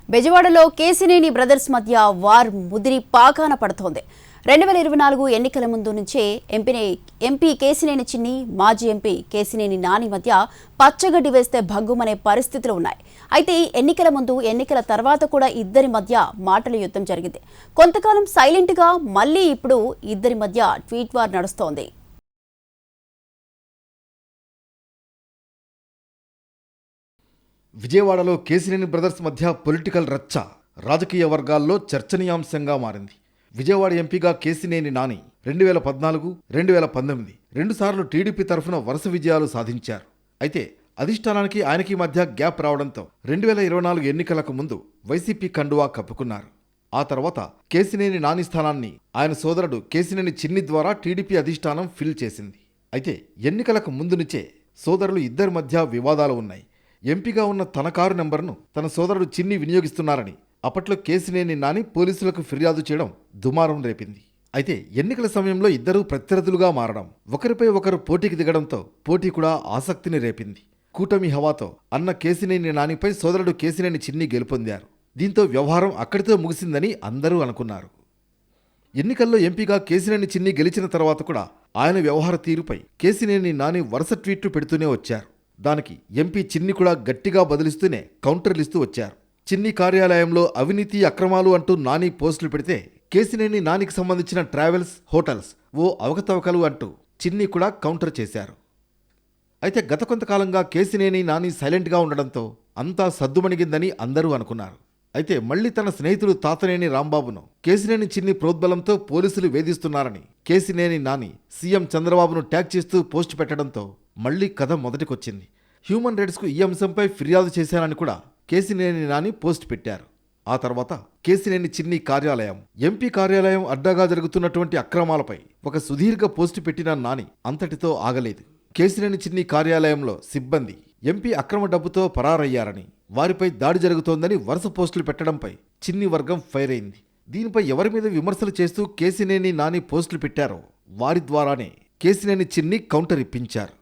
బెజవాడలో కేసినేని బ్రదర్స్ మధ్య వార్ ముదిరి పాకాన పడుతోంది. 2024 ఎన్నికల ముందు నుంచే ఎంపీ కేసినేని చిన్ని, మాజీ ఎంపీ కేసినేని నాని మధ్య పచ్చగడ్డి వేస్తే భగ్గుమనే పరిస్థితులు ఉన్నాయి. అయితే ఎన్నికల ముందు, ఎన్నికల తర్వాత కూడా ఇద్దరి మధ్య మాటల యుద్ధం జరిగింది. కొంతకాలం సైలెంట్గా మళ్ళీ ఇప్పుడు ఇద్దరి మధ్య ట్వీట్ వార్ నడుస్తోంది. విజయవాడలో కేసినేని బ్రదర్స్ మధ్య పొలిటికల్ రచ్చ రాజకీయ వర్గాల్లో చర్చనీయాంశంగా మారింది. విజయవాడ ఎంపీగా కేసినేని నాని 2014, 2019 రెండుసార్లు టీడీపీ తరఫున వరుస విజయాలు సాధించారు. అయితే అధిష్టానానికి ఆయనకి మధ్య గ్యాప్ రావడంతో 2024 ఎన్నికలకు ముందు వైసీపీ కండువా కప్పుకున్నారు. ఆ తర్వాత కేసినేని నాని స్థానాన్ని ఆయన సోదరుడు కేసినేని చిన్ని ద్వారా టీడీపీ అధిష్టానం ఫిల్ చేసింది. అయితే ఎన్నికలకు ముందు నుంచే సోదరులు ఇద్దరి మధ్య వివాదాలు ఉన్నాయి. ఎంపీగా ఉన్న తన కారు నెంబర్ను తన సోదరుడు చిన్ని వినియోగిస్తున్నారని అప్పట్లో కేసినేని నాని పోలీసులకు ఫిర్యాదు చేయడం దుమారం రేపింది. అయితే ఎన్నికల సమయంలో ఇద్దరూ ప్రత్యర్థులుగా మారడం, ఒకరిపై ఒకరు పోటీకి దిగడంతో పోటీ కూడా ఆసక్తిని రేపింది. కూటమి హవాతో అన్న కేసినేని నానిపై సోదరుడు కేసినేని చిన్ని గెలుపొందారు. దీంతో వ్యవహారం అక్కడితో ముగిసిందని అందరూ అనుకున్నారు. ఎన్నికల్లో ఎంపీగా కేసినేని చిన్ని గెలిచిన తర్వాత కూడా ఆయన వ్యవహార తీరుపై కేసినేని నాని వరుస ట్వీట్లు పెడుతూనే వచ్చారు. దానికి ఎంపీ చిన్ని కూడా గట్టిగా బదిలిస్తూనే కౌంటర్లిస్తూ వచ్చారు. చిన్ని కార్యాలయంలో అవినీతి అక్రమాలు అంటూ నాని పోస్టులు పెడితే కేసినేని నానికి సంబంధించిన ట్రావెల్స్, హోటల్స్ ఓ అవకతవకలు అంటూ చిన్ని కూడా కౌంటర్ చేశారు. అయితే గత కొంతకాలంగా కేసినేని నాని సైలెంట్గా ఉండడంతో అంతా సద్దుమణిగిందని అందరూ అనుకున్నారు. అయితే మళ్లీ తన స్నేహితుడు తాతనేని రాంబాబును కేసినేని చిన్ని ప్రోద్బలంతో పోలీసులు వేధిస్తున్నారని కేసినేని నాని సీఎం చంద్రబాబును ట్యాగ్ చేస్తూ పోస్టు పెట్టడంతో మళ్లీ కథ మొదటికొచ్చింది. హ్యూమన్ రైట్స్కు ఈ అంశంపై ఫిర్యాదు చేశారని కూడా కేసినేని నాని పోస్ట్ పెట్టారు. ఆ తర్వాత కేసినేని చిన్ని కార్యాలయం, ఎంపీ కార్యాలయం అడ్డాగా జరుగుతున్నటువంటి అక్రమాలపై ఒక సుదీర్ఘ పోస్టు పెట్టిన నాని అంతటితో ఆగలేదు. కేసినేని చిన్ని కార్యాలయంలో సిబ్బంది ఎంపీ అక్రమ డబ్బుతో పరారయ్యారని, వారిపై దాడి జరుగుతోందని వరుస పోస్టులు పెట్టడంపై చిన్ని వర్గం ఫైర్ అయింది. దీనిపై ఎవరి మీద విమర్శలు చేస్తూ కేసినేని నాని పోస్టులు పెట్టారో వారి ద్వారానే కేసినేని చిన్ని కౌంటర్ ఇప్పించారు.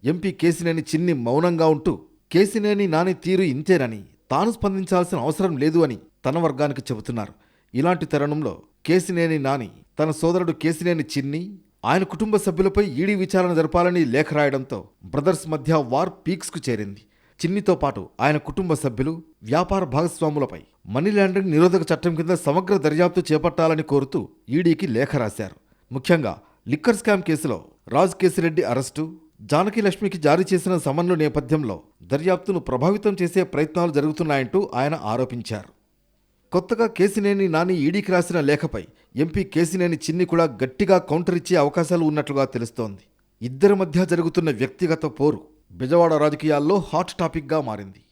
ఎంపీ కేసినేని చిన్ని మౌనంగా ఉంటూ కేసినేని నాని తీరు ఇంతేనని, తాను స్పందించాల్సిన అవసరం లేదు అని తన వర్గానికి చెబుతున్నారు. ఇలాంటి తరుణంలో కేసినేని నాని తన సోదరుడు కేసినేని చిన్ని, ఆయన కుటుంబ సభ్యులపై ఈడీ విచారణ జరపాలని లేఖ రాయడంతో బ్రదర్స్ మధ్య వార్ పీక్స్కు చేరింది. చిన్నితో పాటు ఆయన కుటుంబ సభ్యులు, వ్యాపార భాగస్వాములపై మనీ లాండరింగ్ నిరోధక చట్టం కింద సమగ్ర దర్యాప్తు చేపట్టాలని కోరుతూ ఈడీకి లేఖ రాశారు. ముఖ్యంగా లిక్కర్ స్కామ్ కేసులో రాజ్ కేసిరెడ్డి అరెస్టు, జానకి లక్ష్మికి జారీ చేసిన సమన్ల నేపథ్యంలో దర్యాప్తును ప్రభావితం చేసే ప్రయత్నాలు జరుగుతున్నాయంటూ ఆయన ఆరోపించారు. కొత్తగా కేసినేని నాని ఈడీకి రాసిన లేఖపై ఎంపీ కేసినేని చిన్ని కూడా గట్టిగా కౌంటర్ ఇచ్చే అవకాశాలు ఉన్నట్లుగా తెలుస్తోంది. ఇద్దరి మధ్య జరుగుతున్న వ్యక్తిగత పోరు బెజవాడ రాజకీయాల్లో హాట్ టాపిక్గా మారింది.